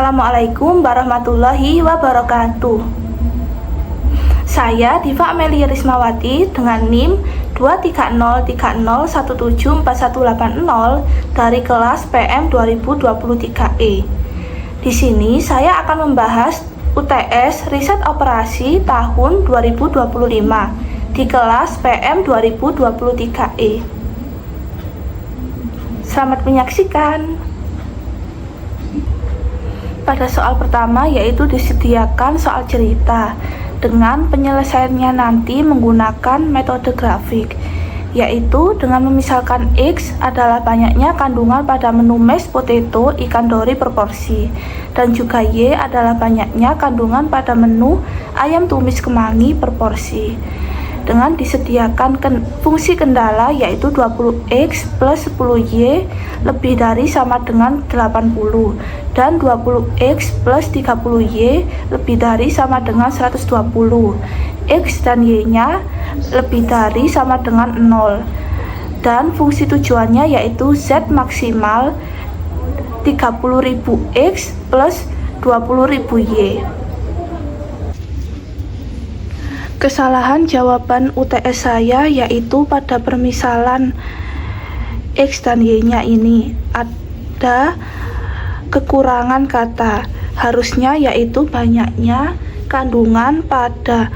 Assalamualaikum warahmatullahi wabarakatuh. Saya Diva Amelia Rismawati dengan NIM 23030174180 dari kelas PM 2023E. Di sini saya akan membahas UTS Riset Operasi tahun 2025 di kelas PM 2023E. Selamat menyaksikan. Pada soal pertama yaitu disediakan soal cerita dengan penyelesaiannya nanti menggunakan metode grafik, yaitu dengan memisalkan X adalah banyaknya kandungan pada menu mashed potato ikan dori per porsi, dan juga Y adalah banyaknya kandungan pada menu ayam tumis kemangi per porsi. Dengan disediakan fungsi kendala yaitu 20x plus 10y lebih dari sama dengan 80 dan 20x plus 30y lebih dari sama dengan 120. X dan y nya lebih dari sama dengan 0, dan fungsi tujuannya yaitu z maksimal 30.000x plus 20.000y. Kesalahan jawaban UTS saya yaitu pada permisalan X dan Y nya ini ada kekurangan kata, harusnya yaitu banyaknya kandungan pada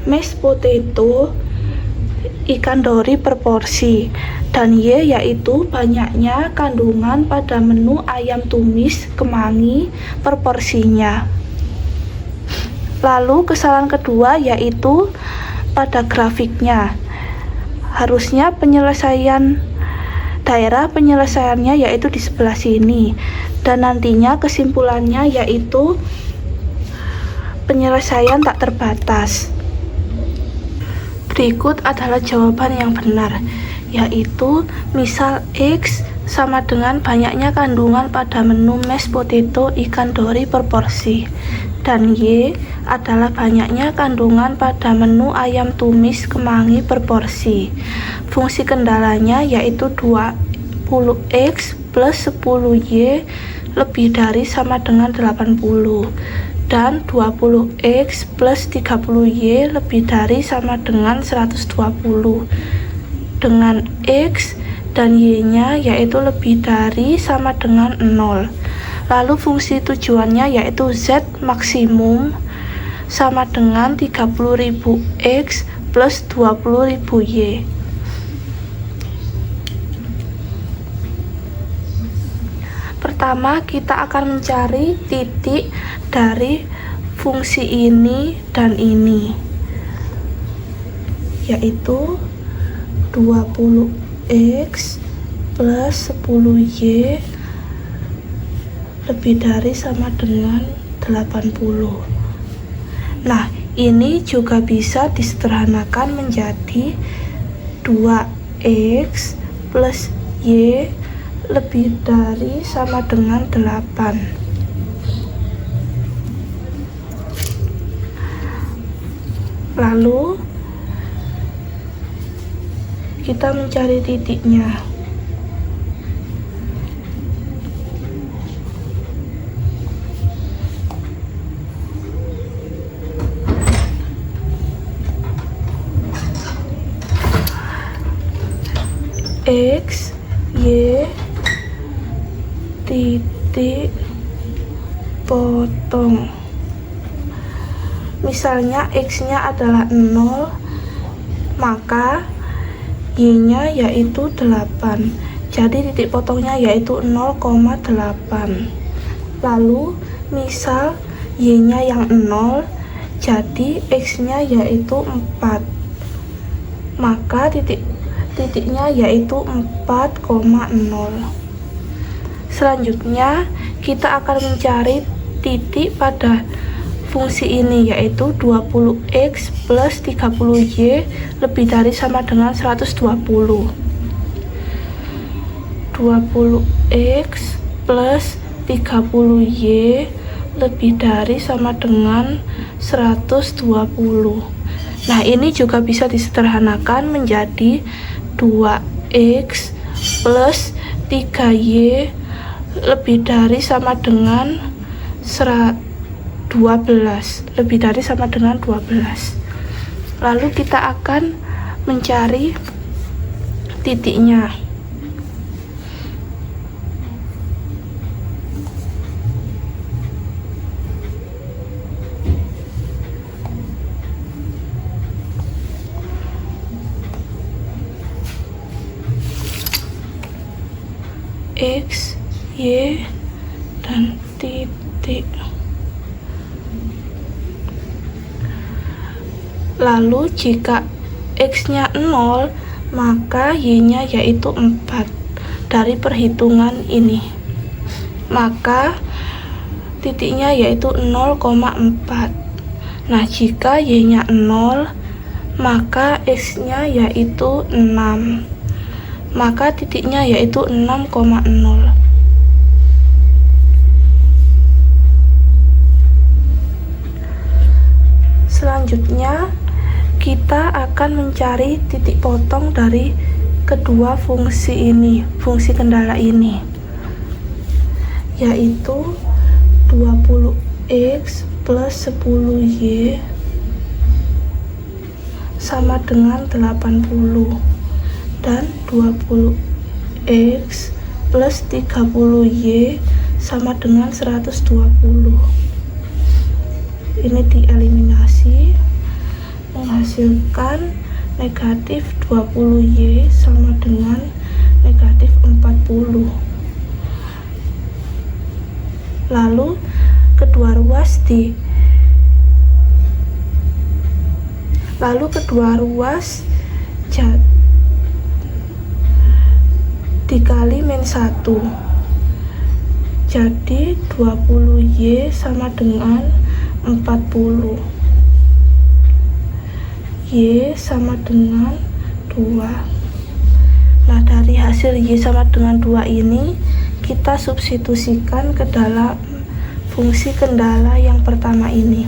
mashed potato ikan dori per porsi, dan Y yaitu banyaknya kandungan pada menu ayam tumis kemangi per porsinya. Lalu kesalahan kedua yaitu pada grafiknya, harusnya daerah penyelesaiannya yaitu di sebelah sini, dan nantinya kesimpulannya yaitu penyelesaian tak terbatas. Berikut adalah jawaban yang benar, yaitu misal X sama dengan banyaknya kandungan pada menu mashed potato ikan dori per porsi, dan Y adalah banyaknya kandungan pada menu ayam tumis kemangi per porsi. Fungsi kendalanya yaitu 20x plus 10y lebih dari sama dengan 80 dan 20x plus 30y lebih dari sama dengan 120, dengan X dan Y nya yaitu lebih dari sama dengan 0. Lalu fungsi tujuannya yaitu Z maksimum sama dengan 30.000x plus 20.000y. Pertama kita akan mencari titik dari fungsi ini dan ini, yaitu 20x plus 10y lebih dari sama dengan 80. Nah, ini juga bisa disederhanakan menjadi 2x plus y lebih dari sama dengan 8. Lalu kita mencari titiknya. X, Y, titik, potong. Misalnya X nya adalah 0, maka Y nya yaitu 8, jadi titik potongnya yaitu 0,8. Lalu misal Y nya yang 0, jadi X nya yaitu 4, maka titiknya yaitu 4,0. Selanjutnya kita akan mencari titik pada fungsi ini yaitu 20x plus 30y lebih dari sama dengan 120. 20x plus 30y lebih dari sama dengan 120. Nah, ini juga bisa disederhanakan menjadi 2x plus 3y lebih dari sama dengan 12, lebih dari sama dengan 12. Lalu kita akan mencari titiknya. X, Y, dan titik. Lalu jika X-nya 0, maka Y-nya yaitu 4 dari perhitungan ini. Maka titiknya yaitu 0,4. Nah, jika Y-nya 0, maka X-nya yaitu 6. Maka titiknya yaitu 6,0. Selanjutnya kita akan mencari titik potong dari kedua fungsi ini, fungsi kendala ini, yaitu 20x plus 10y sama dengan 80 dan 20x plus 30y sama dengan 120. Ini dieliminasi, menghasilkan negatif 20y sama dengan negatif 40. Lalu kedua ruas dikali min 1, jadi 20y sama dengan 40, y sama dengan 2. Nah, dari hasil y sama dengan 2 ini kita substitusikan ke dalam fungsi kendala yang pertama ini.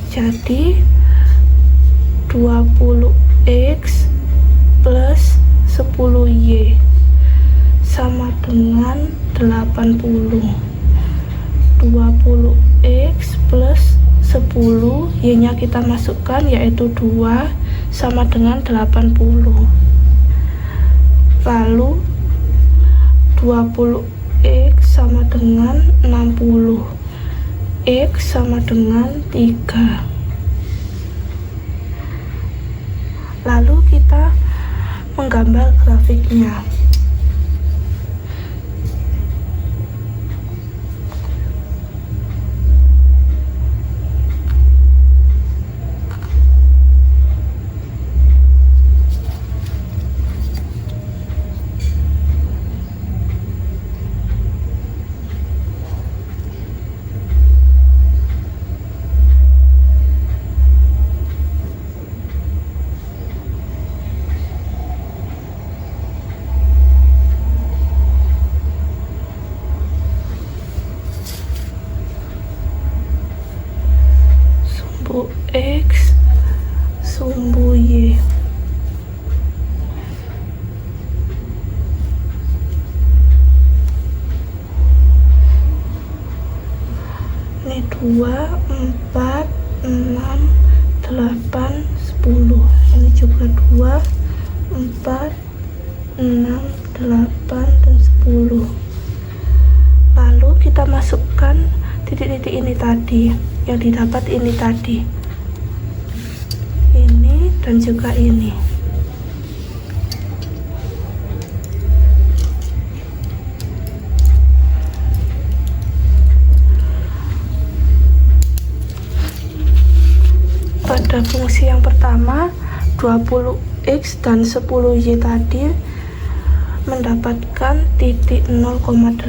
Jadi 20x plus 10y sama dengan 80. 20x plus 10, y nya kita masukkan yaitu 2 sama dengan 80. Lalu 20x sama dengan 60, x sama dengan 3. Lalu kita menggambar grafiknya. Sumbu X, sumbu Y. Ini 2, 4, 6, 8, 10. Ini juga 2, 4, 6, 8, dan 10. Lalu kita masukkan titik-titik ini tadi, yang didapat ini tadi, ini dan juga ini. Pada fungsi yang pertama 20x dan 10y tadi mendapatkan titik 0,8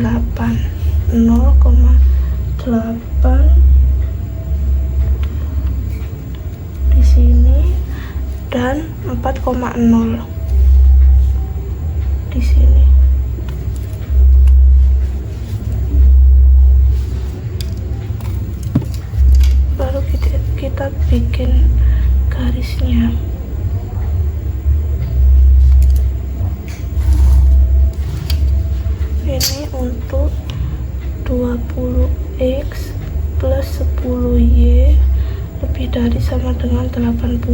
di sini dan 4,0 di sini. Baru kita bikin garisnya. ini untuk 20x plus 10y lebih dari sama dengan 80.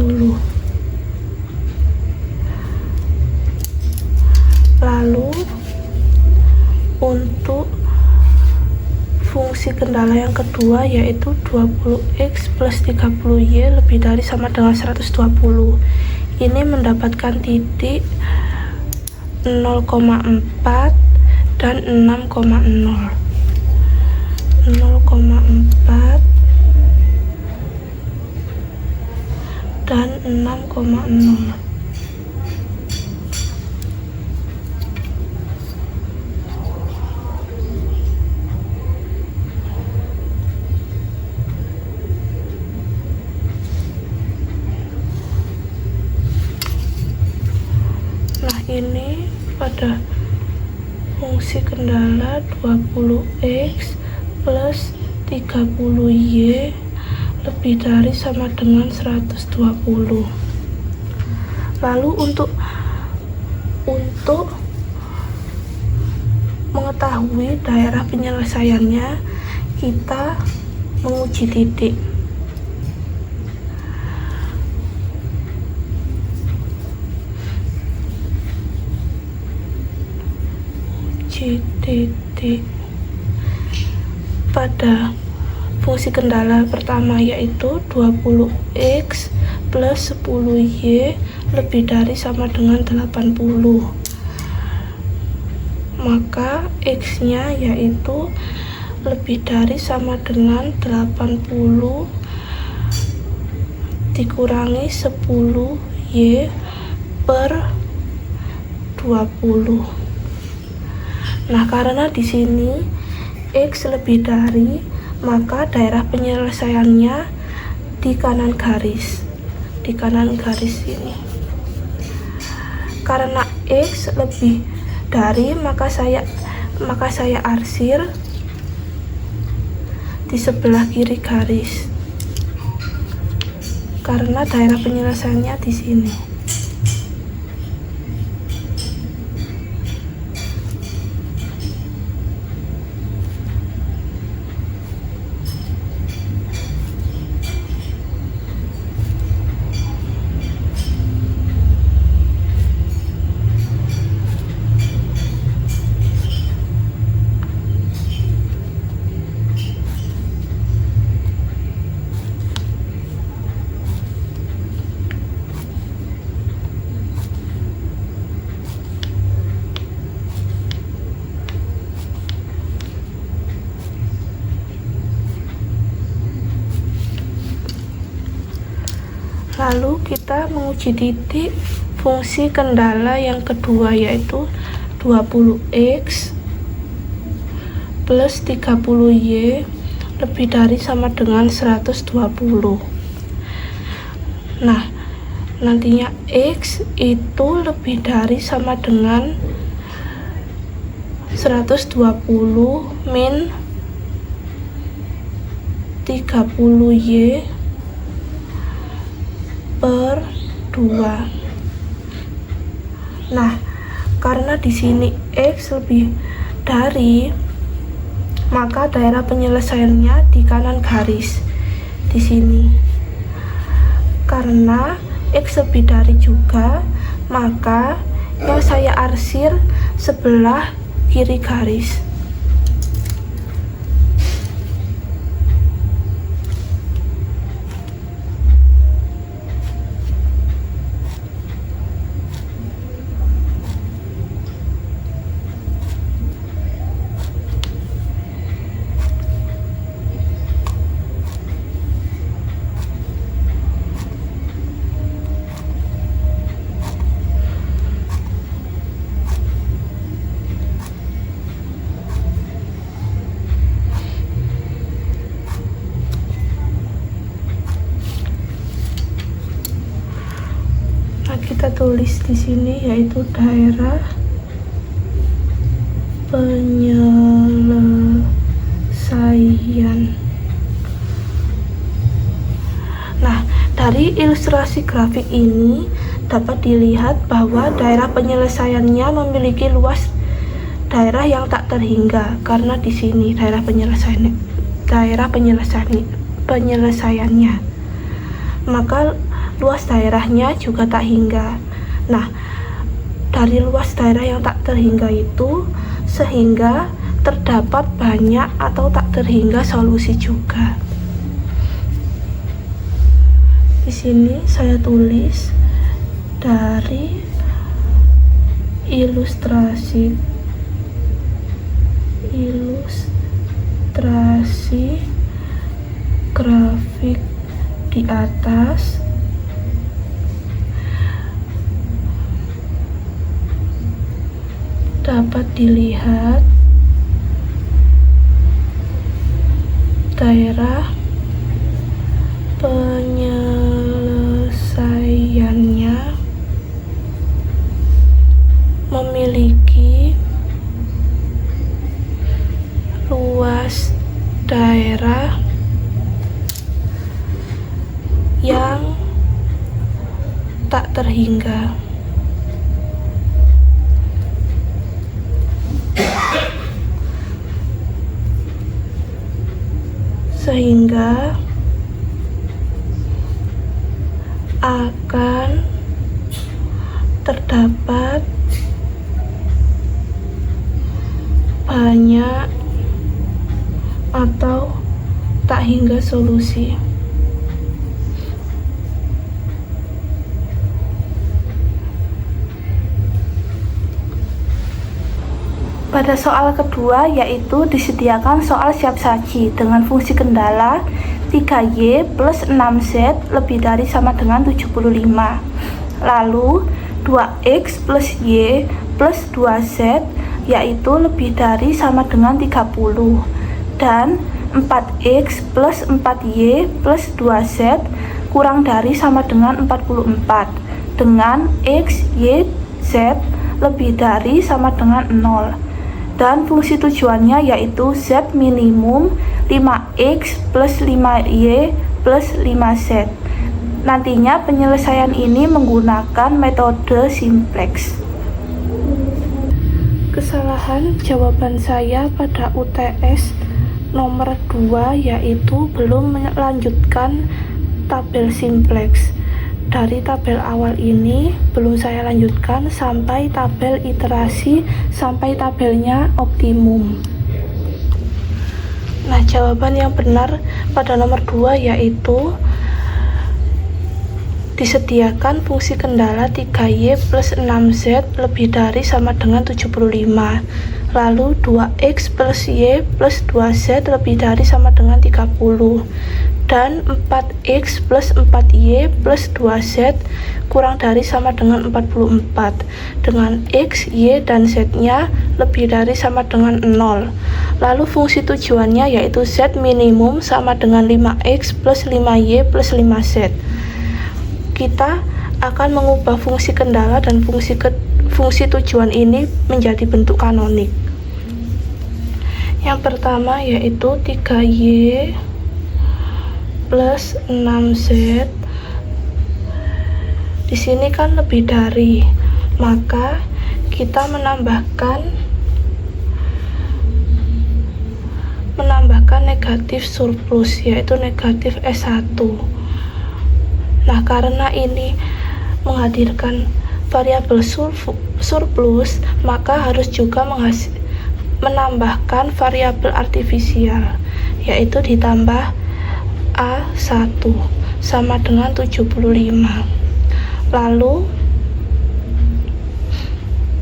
Lalu untuk fungsi kendala yang kedua yaitu 20x plus 30y lebih dari sama dengan 120. Ini mendapatkan titik 0,4 dan 6,0. 0,4 dan 6,0. Nah, ini pada fungsi kendala 20x plus 30y lebih dari sama dengan 120. Lalu untuk mengetahui daerah penyelesaiannya, kita menguji titik. Titik pada fungsi kendala pertama yaitu 20x plus 10y lebih dari sama dengan 80. Maka x nya yaitu lebih dari sama dengan 80 dikurangi 10y per 20. Nah, karena di sini x lebih dari, maka daerah penyelesaiannya di kanan garis. Di kanan garis ini. Karena x lebih dari, maka saya arsir di sebelah kiri garis. Karena daerah penyelesaiannya di sini. Lalu kita menguji titik fungsi kendala yang kedua yaitu 20x plus 30y lebih dari sama dengan 120. Nah, nantinya x itu lebih dari sama dengan 120 min 30y per 2. Nah, karena di sini x lebih dari, maka daerah penyelesaiannya di kanan garis di sini. Karena x lebih dari juga, maka yang saya arsir sebelah kiri garis. Kita tulis di sini yaitu daerah penyelesaian. Nah, dari ilustrasi grafik ini dapat dilihat bahwa daerah penyelesaiannya memiliki luas daerah yang tak terhingga, karena di sini daerah penyelesaiannya, maka luas daerahnya juga tak hingga. Nah, dari luas daerah yang tak terhingga itu sehingga terdapat banyak atau tak terhingga solusi juga. Di sini saya tulis dari ilustrasi grafik di atas dapat dilihat daerah penyelesaiannya memiliki luas daerah yang tak terhingga. Sehingga akan terdapat banyak atau tak hingga solusi. Pada soal kedua, yaitu disediakan soal siap saji dengan fungsi kendala 3y plus 6z lebih dari sama dengan 75. Lalu 2x plus y plus 2z yaitu lebih dari sama dengan 30. Dan 4x plus 4y plus 2z kurang dari sama dengan 44 dengan x, y, z lebih dari sama dengan 0. Dan fungsi tujuannya yaitu z minimum 5x plus 5y plus 5z. Nantinya penyelesaian ini menggunakan metode simplex. Kesalahan jawaban saya pada UTS nomor 2 yaitu belum melanjutkan tabel simplex. Dari tabel awal ini belum saya lanjutkan sampai tabel iterasi sampai tabelnya optimum. Nah, jawaban yang benar pada nomor 2 yaitu disediakan fungsi kendala 3y plus 6z lebih dari sama dengan 75. Lalu 2x plus y plus 2z lebih dari sama dengan 30. Dan 4x plus 4y plus 2z kurang dari sama dengan 44 dengan x, y, dan z-nya lebih dari sama dengan 0. Lalu fungsi tujuannya yaitu z minimum sama dengan 5x plus 5y plus 5z. Kita akan mengubah fungsi kendala dan fungsi tujuan ini menjadi bentuk kanonik. Yang pertama yaitu 3y plus 6z. Di sini kan lebih dari, maka kita menambahkan negatif surplus yaitu negatif S1. Nah, karena ini menghadirkan variabel surplus, maka harus juga menambahkan variabel artifisial yaitu ditambah A1 sama dengan 75. Lalu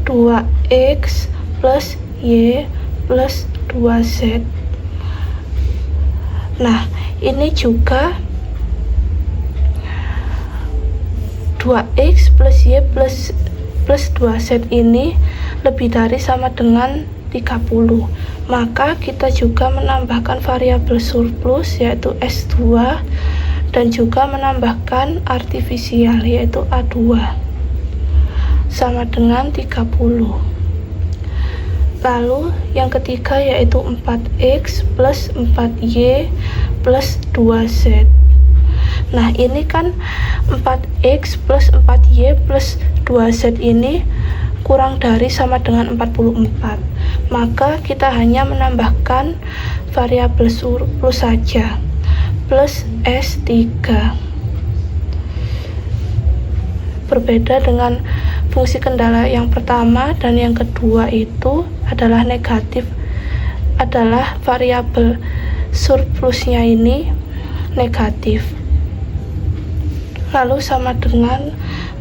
2x plus y plus 2z. Nah, ini juga 2x plus y plus 2z ini lebih dari sama dengan 30. Maka kita juga menambahkan variabel surplus yaitu S2 dan juga menambahkan artifisial yaitu A2 sama dengan 30. Lalu yang ketiga yaitu 4x plus 4y plus 2z. Nah, ini kan 4x plus 4y plus 2z ini kurang dari sama dengan 44. maka kita hanya menambahkan variabel surplus saja, plus S3. Berbeda dengan fungsi kendala yang pertama dan yang kedua itu adalah negatif, adalah variabel surplusnya ini negatif. Lalu sama dengan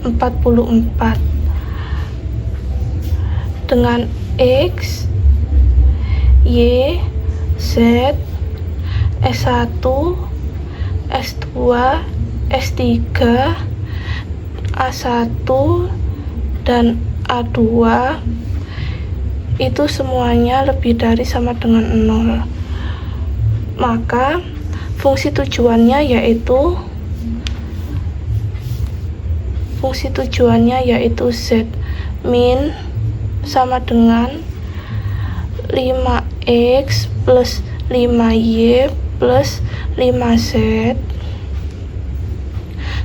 44 dengan X, Y, Z, S1, S2, S3, A1, dan A2 itu semuanya lebih dari sama dengan 0. Maka fungsi tujuannya yaitu Z min sama dengan 5X plus 5Y plus 5Z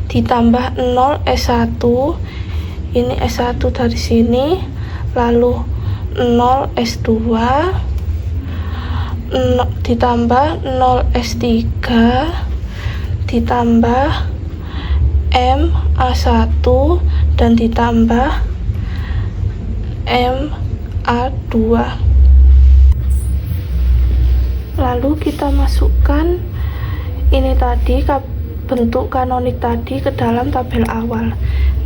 ditambah 0 S1, ini S1 dari sini, lalu 0 S2 ditambah 0 S3 ditambah M A1 dan ditambah M A2. Lalu kita masukkan ini tadi, bentuk kanonik tadi, ke dalam tabel awal,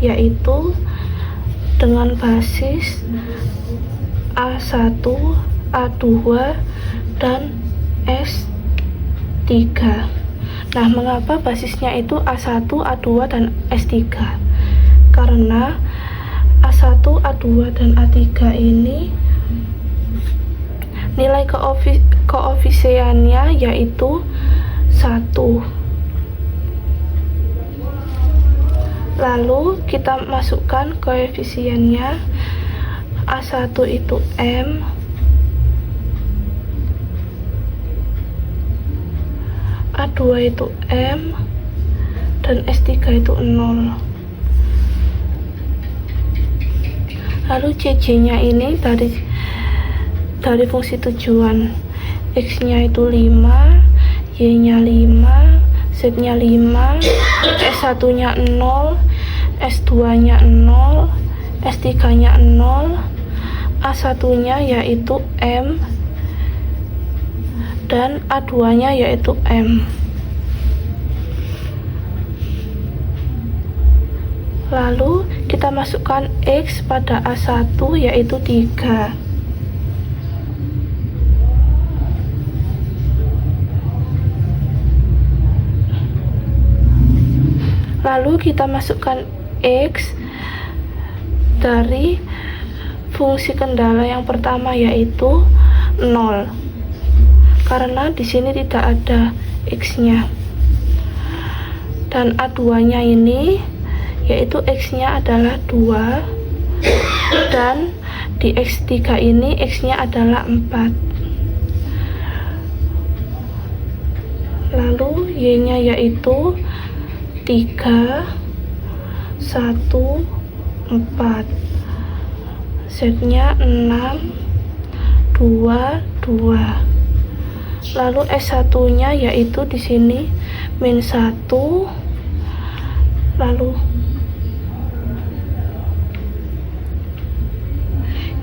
yaitu dengan basis A1, A2, dan S3. Nah, mengapa basisnya itu A1, A2, dan S3? Karena A1, A2, dan A3 ini nilai koefisiennya yaitu 1. Lalu kita masukkan koefisiennya. A1 itu M, A2 itu M, dan S3 itu 0. Lalu CJ nya ini dari fungsi tujuan, X nya itu 5, Y nya 5, Z nya 5, S1 nya 0, S2 nya 0, S3 nya 0, A1 nya yaitu M, dan A2 nya yaitu M. Lalu kita masukkan X pada A1 yaitu 3. Lalu kita masukkan X dari fungsi kendala yang pertama yaitu 0. Karena di sini tidak ada X-nya. Dan A2-nya ini yaitu X-nya adalah 2, dan di X3 ini X-nya adalah 4. Lalu Y-nya yaitu 3, 1, 4. Z-nya 6, 2, 2. Lalu S1-nya yaitu di sini min 1, lalu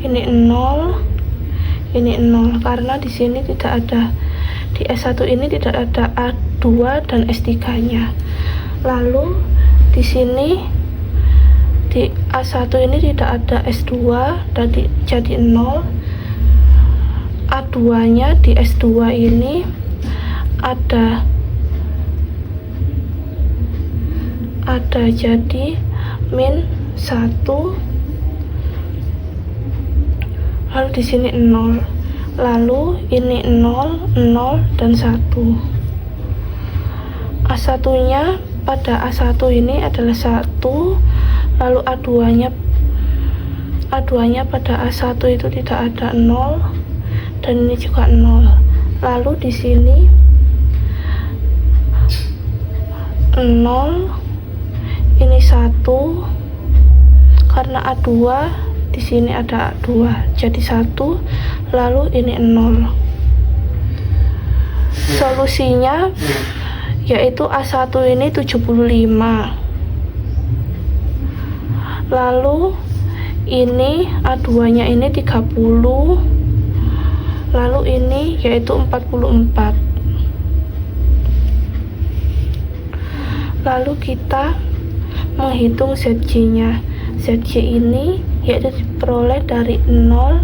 ini 0, ini 0 karena di sini tidak ada, di S1 ini tidak ada A2 dan S3-nya. Lalu di sini di A1 ini tidak ada S2 dan jadi 0. A2-nya di S2 ini ada jadi min 1, lalu di sini 0, lalu ini 0, 0, dan 1. A1-nya pada A1 ini adalah 1, lalu A2-nya pada A1 itu tidak ada 0, dan ini juga 0. Lalu di sini 0, ini 1 karena A2 di sini ada 2 jadi 1, lalu ini 0. Solusinya yaitu A1 ini 75, lalu ini A2 nya ini 30, lalu ini yaitu 44. Lalu kita menghitung ZJ nya. ZJ ini yaitu diperoleh dari 0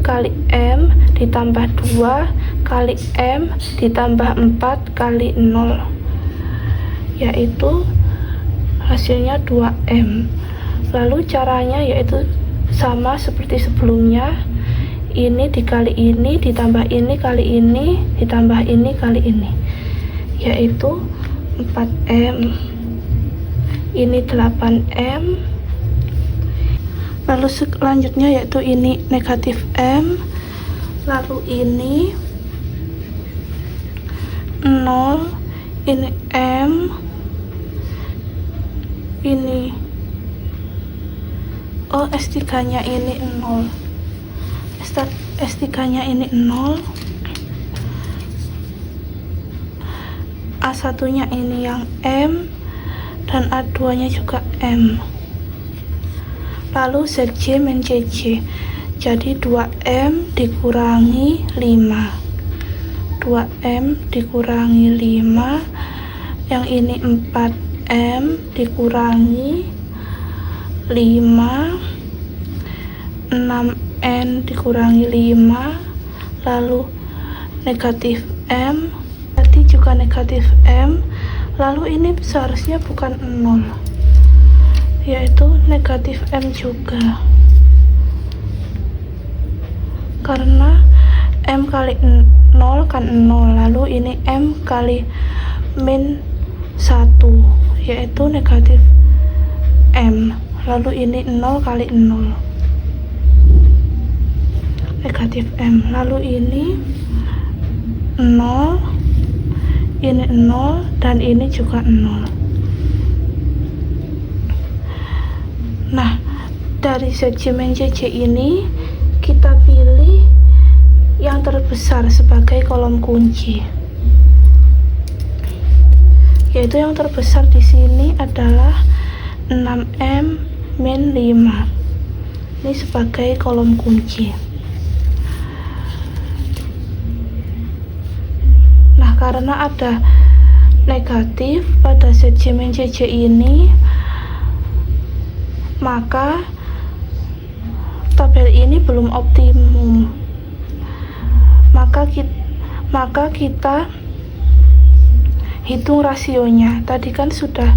kali M ditambah 2 kali M ditambah 4 kali 0, yaitu hasilnya 2M. Lalu caranya yaitu sama seperti sebelumnya, ini dikali ini ditambah ini kali ini ditambah ini kali ini, yaitu 4M. Ini 8M. Lalu selanjutnya yaitu ini negatif M, lalu ini 0, ini M, ini S3 nya ini 0, S3 nya ini 0, A1 nya ini yang M, dan A2 nya juga M. Lalu ZJ min CJ, jadi 2M dikurangi 5, 2M dikurangi 5, yang ini 4M dikurangi 5, 6N dikurangi 5, lalu negatif M, berarti juga negatif M, lalu ini seharusnya bukan 0, yaitu negatif M juga, karena M kali 0 kan 0, lalu ini M kali min 1, yaitu negatif M, lalu ini 0 kali 0, negatif M, lalu ini 0, ini 0, dan ini juga 0. Nah, dari ZJ min CJ ini kita pilih yang terbesar sebagai kolom kunci, yaitu yang terbesar di sini adalah 6M min 5. Ini sebagai kolom kunci. Nah, karena ada negatif pada ZJ min CJ ini, maka tabel ini belum optimum. Maka kita hitung rasionya. Tadi kan sudah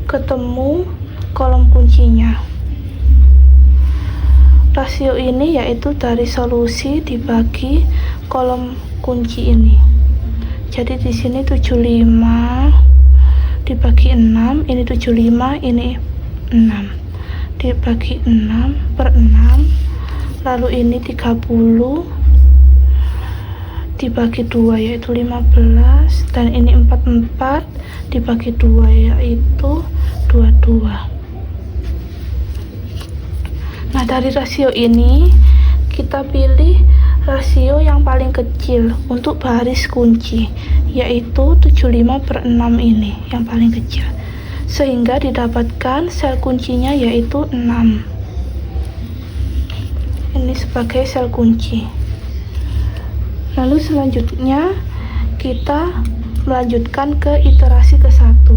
ketemu kolom kuncinya. Rasio ini yaitu dari solusi dibagi kolom kunci ini. Jadi di sini 75 dibagi 6, ini 75, ini 6 dibagi 6 per 6, lalu ini 30 dibagi 2 yaitu 15, dan ini 44 dibagi 2 yaitu 22. Nah, dari rasio ini kita pilih rasio yang paling kecil untuk baris kunci, yaitu 75 per 6 ini yang paling kecil, sehingga didapatkan sel kuncinya yaitu 6. Ini sebagai sel kunci. Lalu selanjutnya kita melanjutkan ke iterasi ke-1.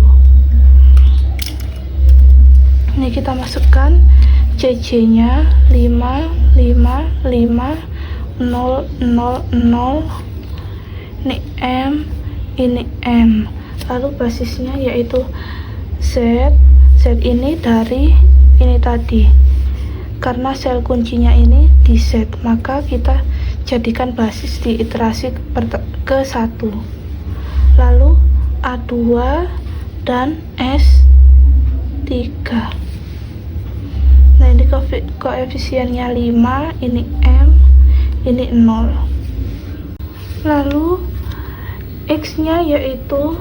Ini kita masukkan CJ nya 5, 5, 5, 0, 0, 0, ini M, ini M, lalu basisnya yaitu Z ini dari ini tadi, karena sel kuncinya ini di Z, maka kita jadikan basis di iterasi ke-1. Lalu A2 dan S3. Nah, ini koefisiennya 5, ini M, ini 0. Lalu X nya yaitu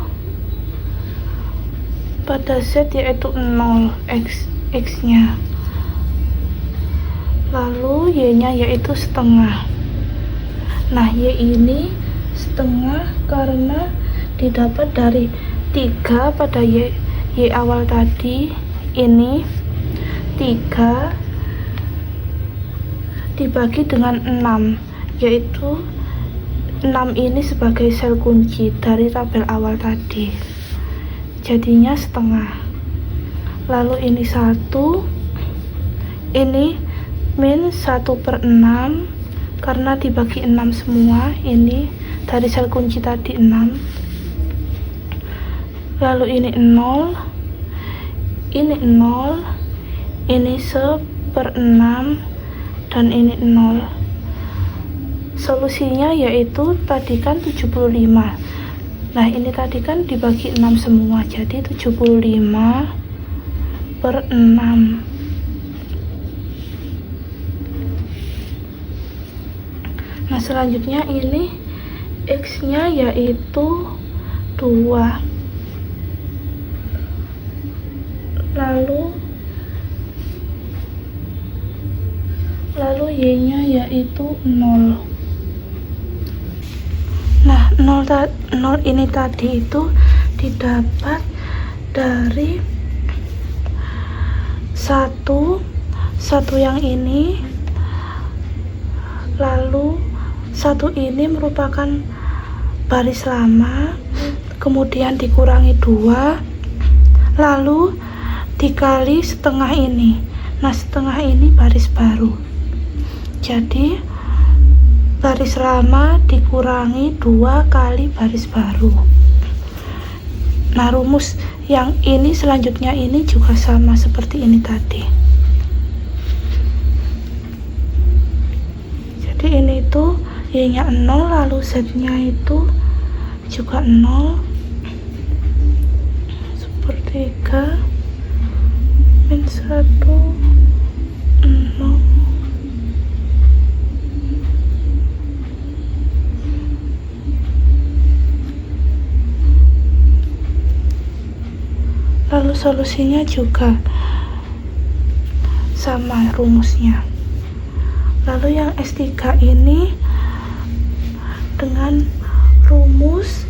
pada Z yaitu 0, X nya. lalu Y-nya yaitu setengah. Nah, Y ini setengah karena didapat dari 3 pada Y awal tadi. Ini 3 dibagi dengan 6, yaitu 6 ini sebagai sel kunci dari tabel awal tadi, jadinya setengah. Lalu ini 1, ini min 1/6 karena dibagi 6 semua, ini dari sel kunci tadi 6. Lalu ini 0, ini 0, ini 1/6, dan ini 0. Solusinya yaitu tadi kan 75. Nah, ini tadi kan dibagi 6 semua, jadi 75/6. Nah, selanjutnya ini X-nya yaitu 2. Lalu Y-nya yaitu 0. Nah, 0 ini tadi itu didapat dari 1 yang ini, lalu 1 ini merupakan baris lama, kemudian dikurangi 2, lalu dikali setengah ini. Nah, setengah ini baris baru, jadi baris lama dikurangi 2 kali baris baru. Nah, rumus yang ini selanjutnya ini juga sama seperti ini tadi. Jadi ini itu Y-nya 0, lalu Z-nya itu juga 0, sepertiga min 1, 0. Lalu solusinya juga sama rumusnya. Lalu yang S3 ini dengan rumus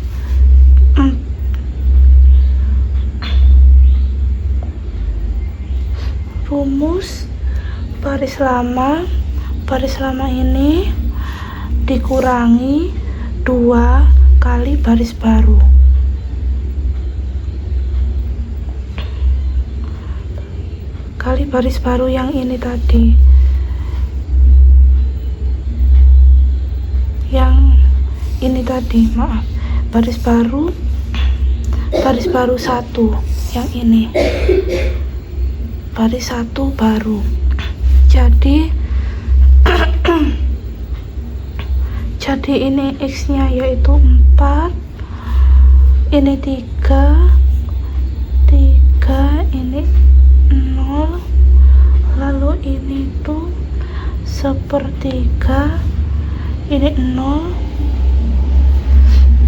baris lama ini dikurangi 2 kali baris baru. Kali baris baru yang ini tadi, maaf, baris baru 1 yang ini, baris 1 baru. Jadi ini X nya yaitu 4, ini 3, ini 0, lalu ini tuh 1/3, ini 0,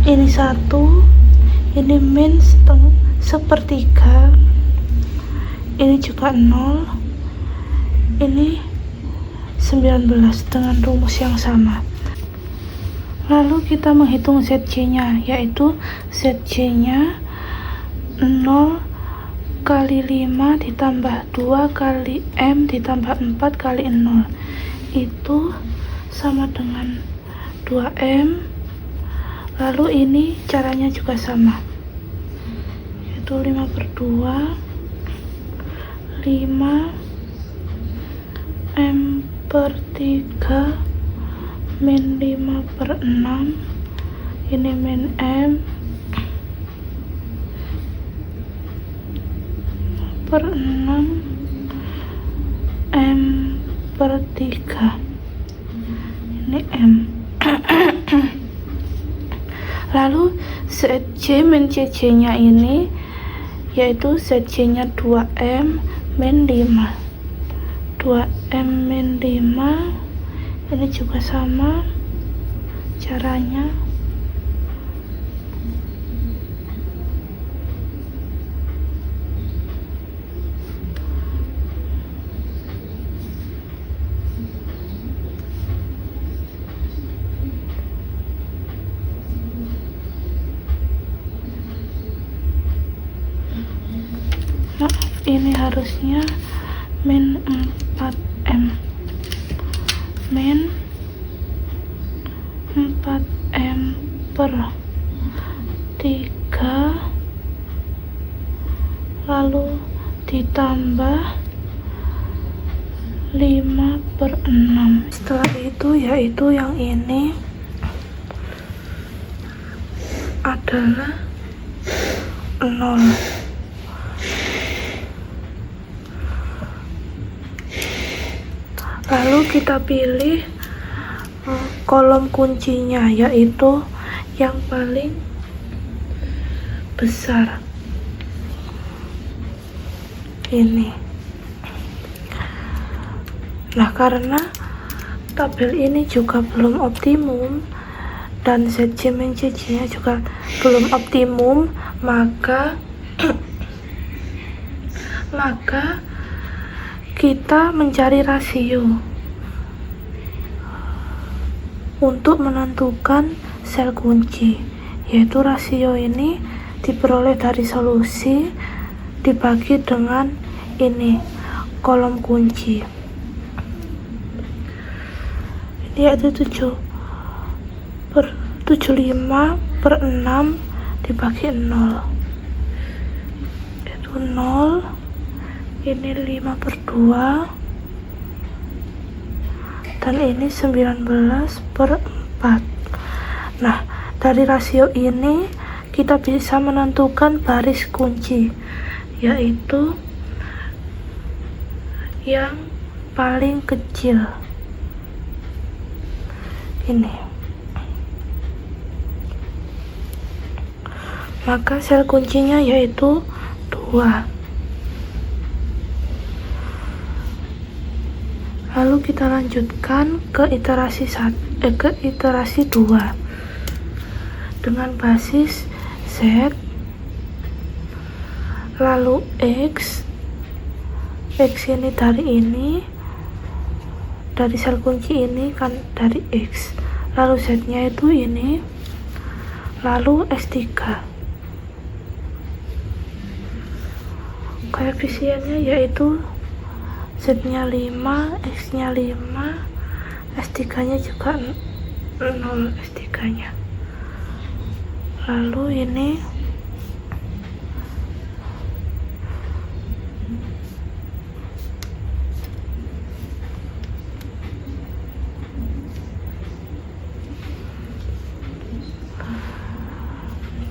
ini 1, ini min 1/3, ini juga 0, ini 19 dengan rumus yang sama. Lalu kita menghitung ZC nya, yaitu ZC nya 0 kali 5 ditambah 2 kali M ditambah 4 kali 0 itu sama dengan 2M. Lalu ini caranya juga sama, yaitu 5/2, 5 M/3 min 5/6, ini min M per 6 M/3, ini M. Lalu ZC min CC nya ini yaitu ZC nya 2M min 5, 2M min 5, ini juga sama caranya. maaf, ini harusnya min 4M, min 4M per 3 lalu ditambah 5/6. Setelah itu yaitu yang ini adalah 0. Lalu kita pilih kolom kuncinya, yaitu yang paling besar ini. Nah, karena tabel ini juga belum optimum dan ZJ min CJ nya juga belum optimum, maka kita mencari rasio untuk menentukan sel kunci, yaitu rasio ini diperoleh dari solusi dibagi dengan ini kolom kunci, yaitu 75/6 dibagi 0, yaitu 0, ini 5/2, dan ini 19/4. Nah, dari rasio ini kita bisa menentukan baris kunci, yaitu yang paling kecil ini. Maka sel kuncinya yaitu 2. Lalu kita lanjutkan ke iterasi 2 dengan basis Z, lalu X ini dari sel kunci ini kan dari X, lalu Z nya itu ini, lalu S3. Koefisiennya yaitu Z nya 5, X nya 5, S3 nya juga 0 S3 nya. Lalu ini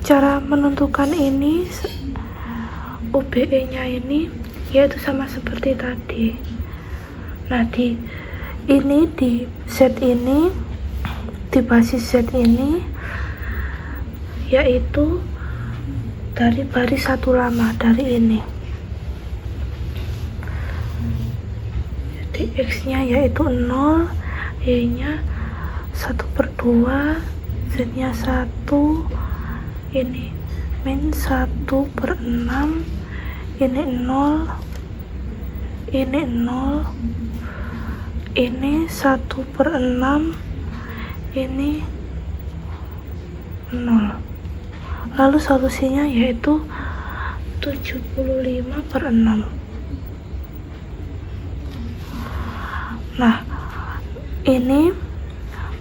cara menentukan ini UBE nya ini yaitu sama seperti tadi. Nah, di Z ini, di basis Z ini yaitu dari baris satu lama dari ini. Jadi X nya yaitu 0, Y nya 1/2, Z nya 1, ini min 1/6, ini 0, ini 0, ini 1/6, ini 0. Lalu solusinya yaitu 75/6. Nah, ini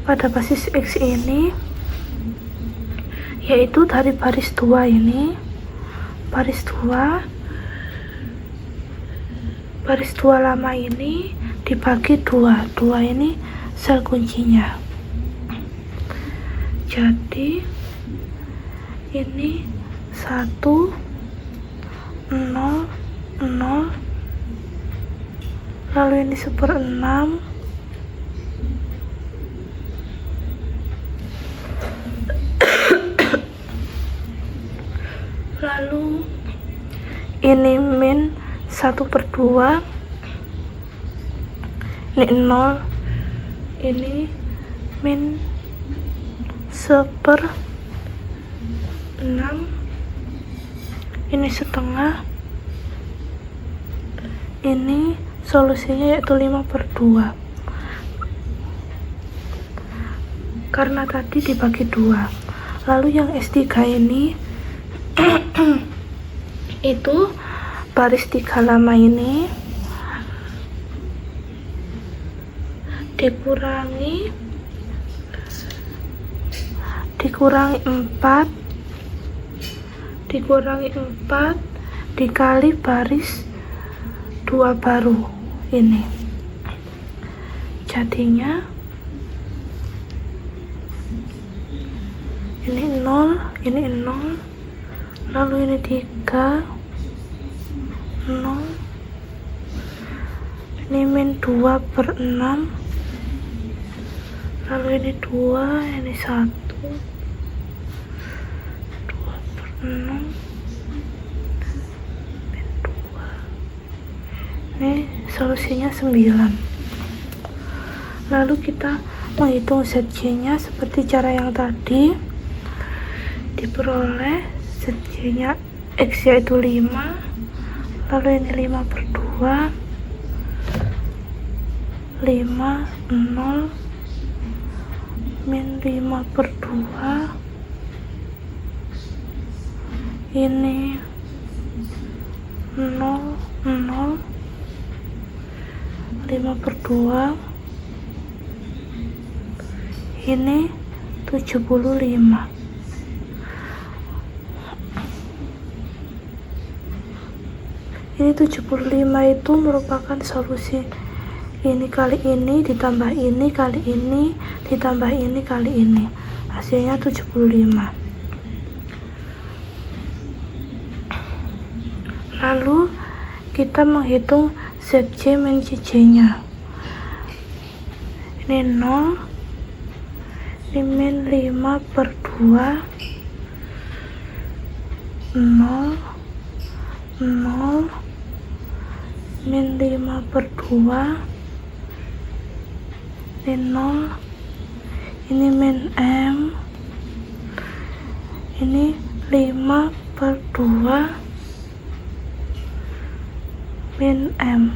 pada basis X ini yaitu dari baris 2 ini, baris 2 lama ini dibagi 2 ini sel kuncinya. Jadi ini 1, 0, 0, lalu ini 1/6, lalu ini min 1/2, ini 0, ini min 1/6, ini setengah, ini solusinya yaitu 5/2 karena tadi dibagi 2. Lalu yang S3 ini itu baris 3 lama ini dikurangi 4 dikali baris 2 baru ini, jadinya ini 0, lalu ini 3, 0, ini min 2/6, lalu ini 2, ini 1, 2/6, min 2, ini solusinya 9. Lalu kita menghitung ZJ nya seperti cara yang tadi, diperoleh ZJ nya X yaitu 5, lalu ini 5/2, 5, 0, min 5/2, ini 0, 0, 5/2, ini 75. Ini 75 itu merupakan solusi ini kali ini ditambah ini kali ini ditambah ini kali ini, hasilnya 75. Lalu kita menghitung ZJ min JJ nya, ini 0, ini min 5/2, 0, 0, min 5/2, ini 0, ini min M, ini 5/2, min M.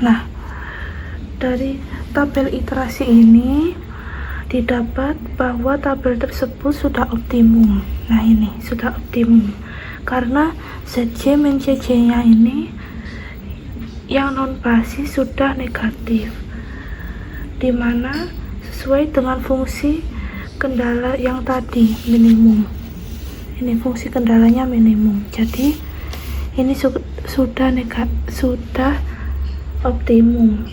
Nah, dari tabel iterasi ini didapat bahwa tabel tersebut sudah optimum. Nah, ini sudah optimum karena ZJ min JJ nya ini yang non basis sudah negatif, dimana sesuai dengan fungsi kendala yang tadi minimum. Ini fungsi kendalanya minimum, jadi ini sudah optimum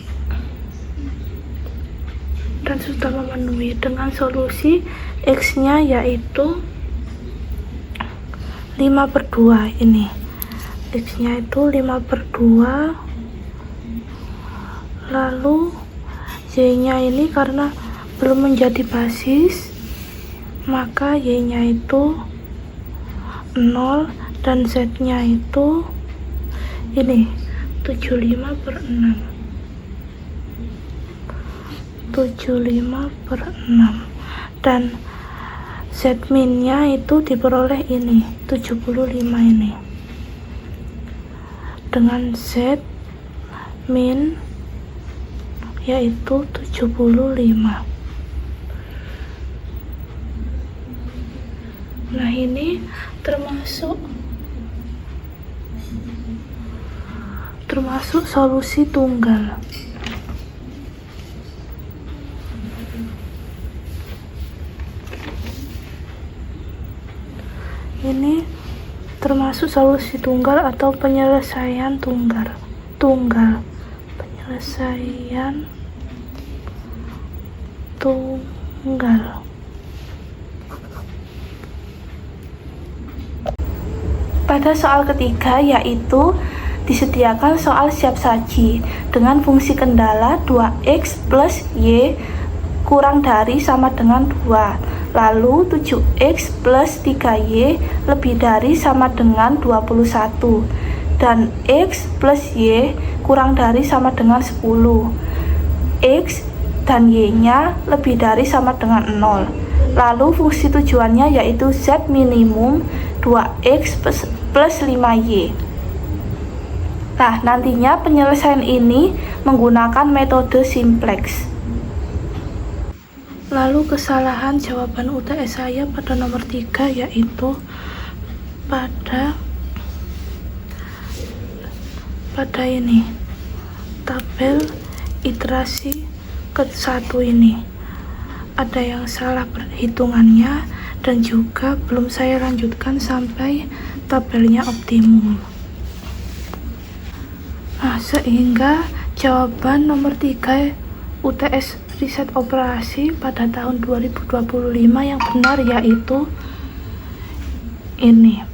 dan sudah memenuhi dengan solusi X nya yaitu 5/2. Ini X nya itu 5/2, lalu Y nya ini karena belum menjadi basis maka Y nya itu 0 dan Z nya itu ini 75/6, 75/6, dan Z min nya itu diperoleh ini 75 ini dengan Z min yaitu 75. Nah, ini termasuk solusi tunggal. Ini termasuk solusi tunggal atau penyelesaian tunggal. Penyelesaian tunggal. Pada soal ketiga, yaitu disediakan soal siap saji dengan fungsi kendala 2x plus y kurang dari sama dengan 2, lalu 7x plus 3y lebih dari sama dengan 21, dan x plus y kurang dari sama dengan 10, x dan y nya lebih dari sama dengan 0. Lalu fungsi tujuannya yaitu z minimum 2x plus 5y. Nah, nantinya penyelesaian ini menggunakan metode simplex. Lalu kesalahan jawaban UTS saya pada nomor 3 yaitu pada ini tabel iterasi ke-1 ini ada yang salah perhitungannya dan juga belum saya lanjutkan sampai tabelnya optimum. Nah, sehingga jawaban nomor 3 UTS riset operasi pada tahun 2025 yang benar yaitu ini.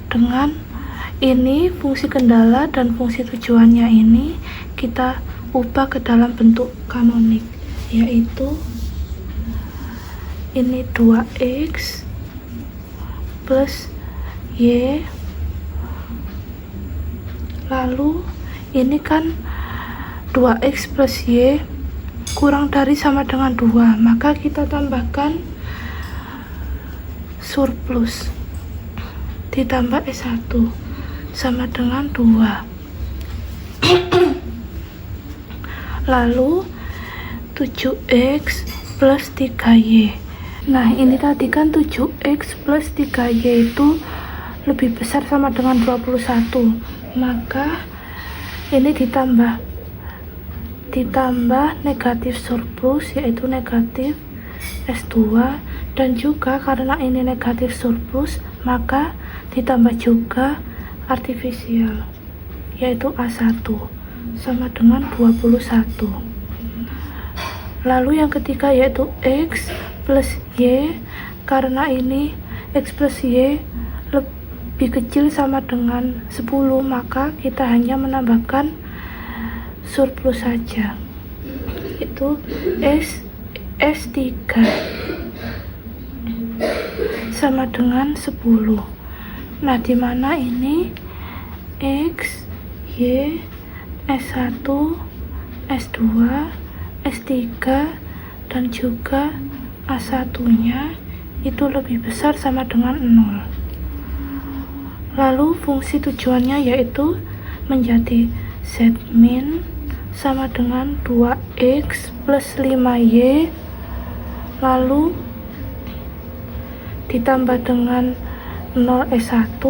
Dengan ini fungsi kendala dan fungsi tujuannya ini kita ubah ke dalam bentuk kanonik, yaitu ini 2x plus y, lalu ini kan 2x plus y kurang dari sama dengan 2, maka kita tambahkan surplus ditambah S1 sama dengan 2. Lalu 7x plus 3y. Nah, ini tadi kan 7x plus 3y itu lebih besar sama dengan 21, maka ini ditambah negatif surplus, yaitu negatif S2, dan juga karena ini negatif surplus maka ditambah juga artifisial, yaitu A1 sama dengan 21. Lalu yang ketiga yaitu X plus Y, karena ini X plus Y lebih kecil sama dengan 10, maka kita hanya menambahkan surplus saja, itu S3 sama dengan 10. Nah, dimana ini X, Y, S1, S2, S3 dan juga A1 nya itu lebih besar sama dengan 0. Lalu fungsi tujuannya yaitu menjadi Z min sama dengan 2x plus 5y, lalu ditambah dengan 0S1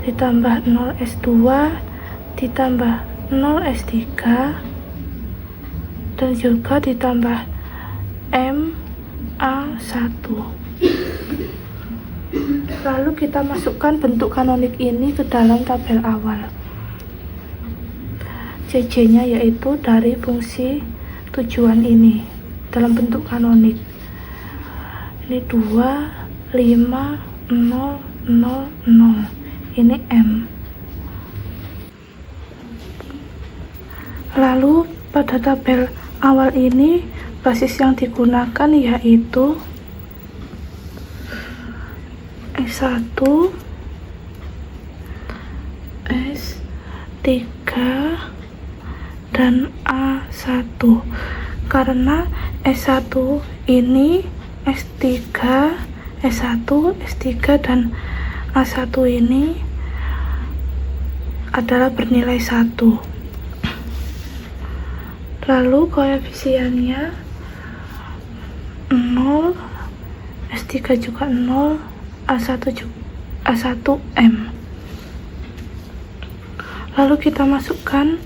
ditambah 0S2 ditambah 0S3 dan juga ditambah MA1. Lalu kita masukkan bentuk kanonik ini ke dalam tabel awal. CJ nya yaitu dari fungsi tujuan ini dalam bentuk kanonik. Ini 2, 5, 0, 0, 0. Ini M. Lalu pada tabel awal ini basis yang digunakan yaitu S1, S3 dan A1. Karena S1 ini S3, S1, S3 dan A1 ini adalah bernilai 1. Lalu koefisiennya 0, S3 juga 0, A1 M. Lalu kita masukkan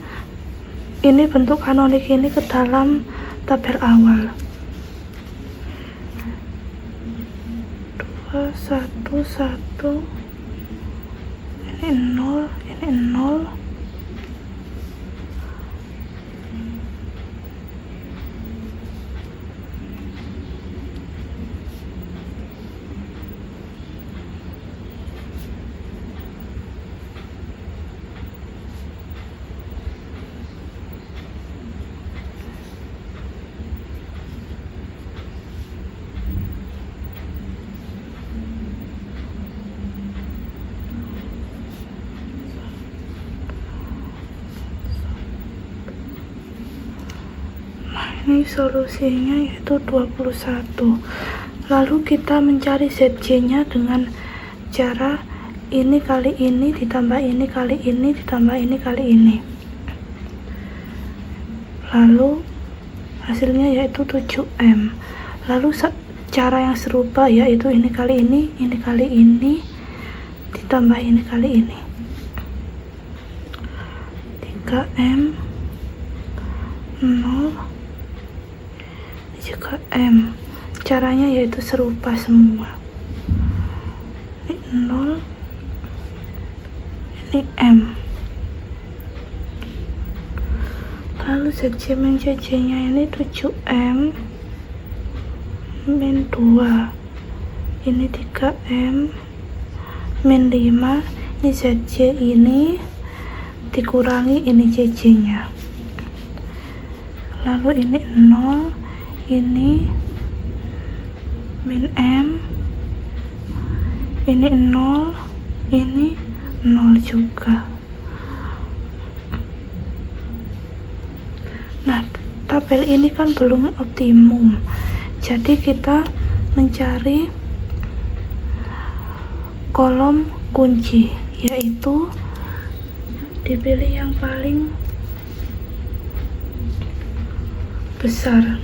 ini bentuk kanonik ini ke dalam tabel awal. 2, 1, 1. Ini 0, ini 0. Ini solusinya yaitu 21. Lalu kita mencari ZJ nya dengan cara ini kali ini ditambah ini kali ini ditambah ini kali ini. Lalu hasilnya yaitu 7M. Lalu cara yang serupa, yaitu ini kali ini kali ini, ditambah ini kali ini. 3M 0 juga M. Caranya yaitu serupa semua. Ini 0, ini M. Lalu ZC min CC nya ini 7M min 2, ini 3M min 5, ini ZC ini dikurangi ini CC nya, lalu ini 0, ini min M, ini 0, ini 0 juga. Nah, tabel ini kan belum optimum, jadi kita mencari kolom kunci, yaitu dipilih yang paling besar.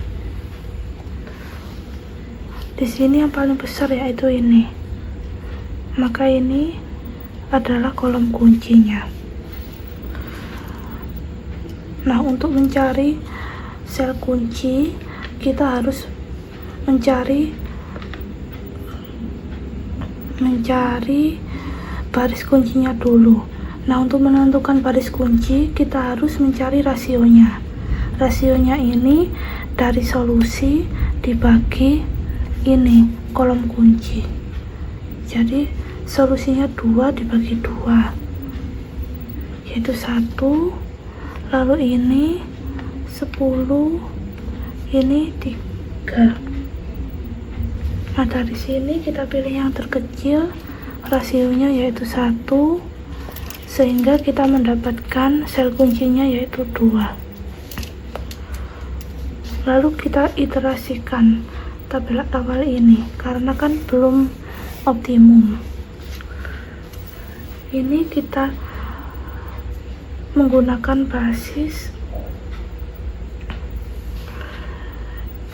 Di sini yang paling besar yaitu ini, maka ini adalah kolom kuncinya. Nah, untuk mencari sel kunci, kita harus mencari baris kuncinya dulu. Nah, untuk menentukan baris kunci, kita harus mencari rasionya. Rasionya ini dari solusi dibagi ini kolom kunci. Jadi solusinya 2 dibagi 2, yaitu 1, lalu ini 10, ini 3. Nah, dari sini kita pilih yang terkecil, rasionya yaitu 1, sehingga kita mendapatkan sel kuncinya yaitu 2. Lalu kita iterasikan tabel awal ini, karena kan belum optimum. Ini kita menggunakan basis,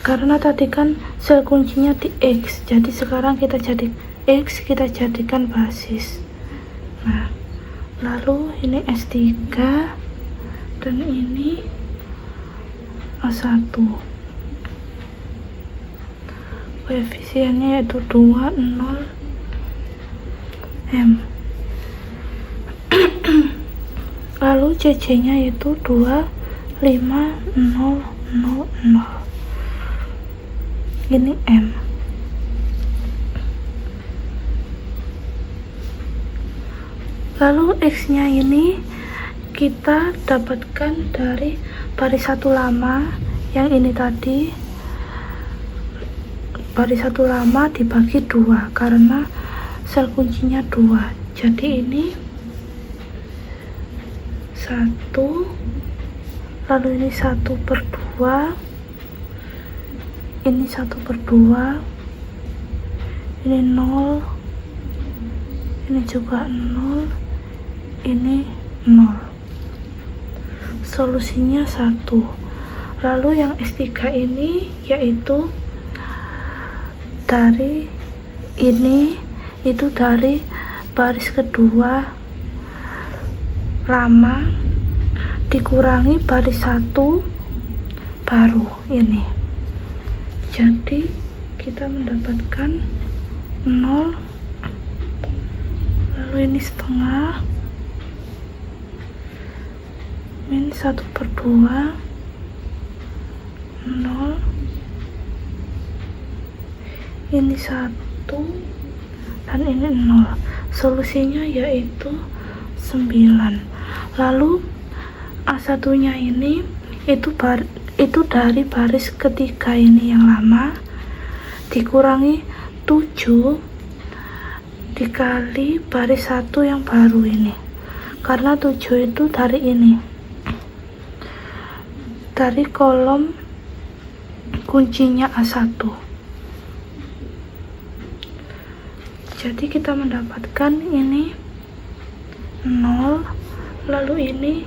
karena tadi kan sel kuncinya di X, jadi sekarang kita jadikan basis. Nah, lalu ini S3 dan ini A1. Koefisiennya yaitu 2, 0, M. Lalu CC nya yaitu 2, 5, 0, 0, 0. Ini M. Lalu X nya ini kita dapatkan dari baris satu lama, yang ini tadi baris satu lama dibagi 2 karena sel kuncinya 2. Jadi ini 1, lalu ini 1/2, ini 1/2, ini 0, ini juga 0, ini 0. Solusinya 1. Lalu yang S3 ini yaitu dari ini, itu dari baris kedua lama dikurangi baris 1 baru ini. Jadi kita mendapatkan 0, lalu ini setengah, min 1/2, 0, ini 1, dan ini 0. Solusinya yaitu 9. Lalu A1 nya ini itu dari baris ketiga ini yang lama dikurangi 7 dikali baris 1 yang baru ini, karena 7 itu dari ini, dari kolom kuncinya A1. Jadi kita mendapatkan ini 0, lalu ini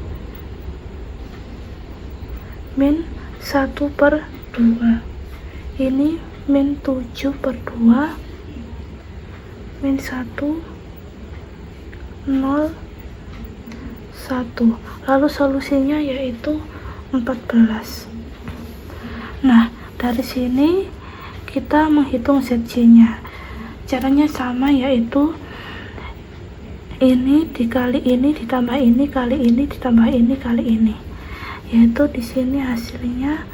min 1/2, ini min 7 per 2 min 1 0 1. Lalu solusinya yaitu 14. Nah, dari sini kita menghitung ZC nya. Caranya sama, yaitu ini dikali ini ditambah ini kali ini ditambah ini kali ini, yaitu di sini hasilnya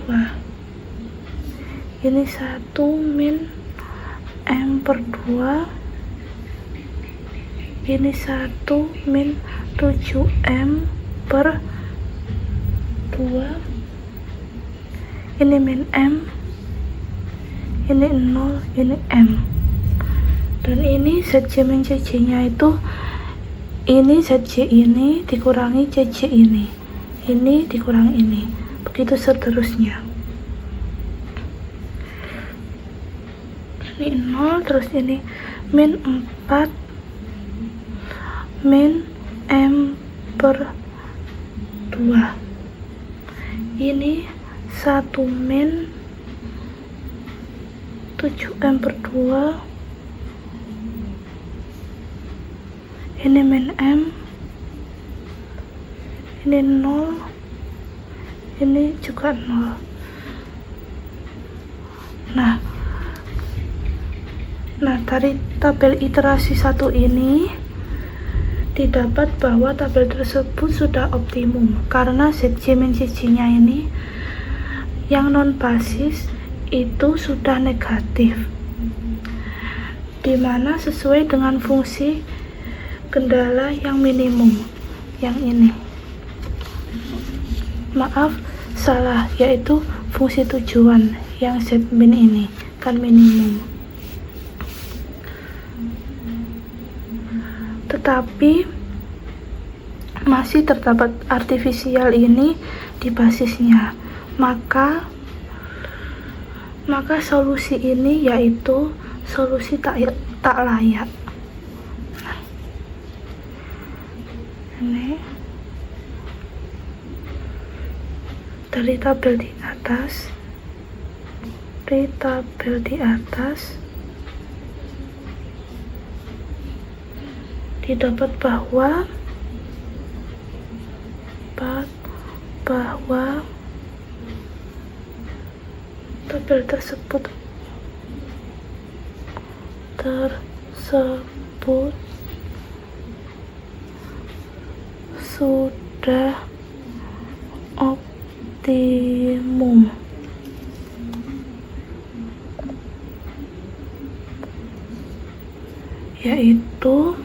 2. Ini 1 min M per 2, ini 1 min 7M per 2, ini min M, ini 0, ini M. Dan ini ZC min CC nya itu ini ZC ini dikurangi CC ini dikurangi ini, begitu seterusnya. Ini 0, terus ini min 4 min M per 2, ini 1 min 7M per 2, ini min M, ini 0, ini juga 0. Nah, dari tabel iterasi 1 ini didapat bahwa tabel tersebut sudah optimum karena ZC min CC nya ini yang non basis itu sudah negatif, dimana sesuai dengan fungsi kendala yang minimum, yang ini. Maaf, salah, yaitu fungsi tujuan yang Z min ini kan minimum. Tetapi masih terdapat artifisial ini di basisnya, maka solusi ini yaitu solusi tak layak. Ini dari tabel di atas didapat bahwa tabel tersebut sudah optimum. Yaitu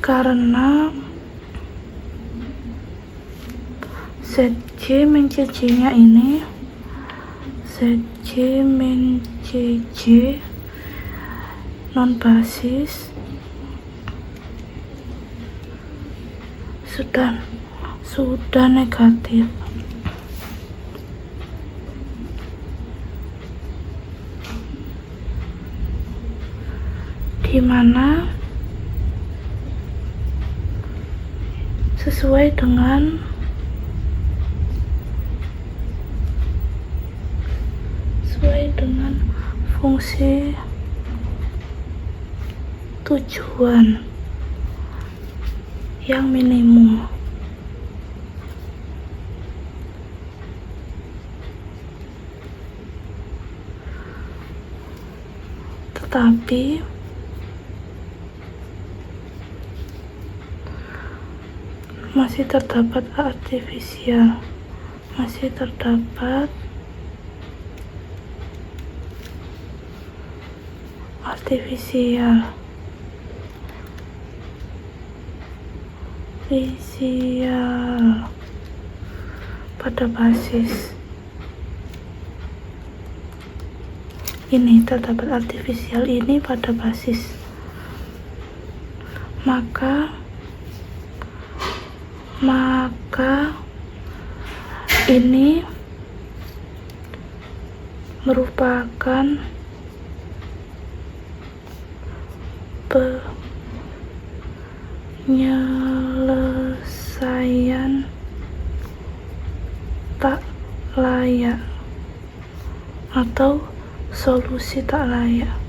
karena ZC min CC nya ini ZC min CC non basis sudah negatif. Dimana sesuai dengan fungsi tujuan yang minimum. Tetapi masih terdapat artifisial, pada basis ini, terdapat artifisial ini pada basis, maka ini merupakan penyelesaian tak layak atau solusi tak layak.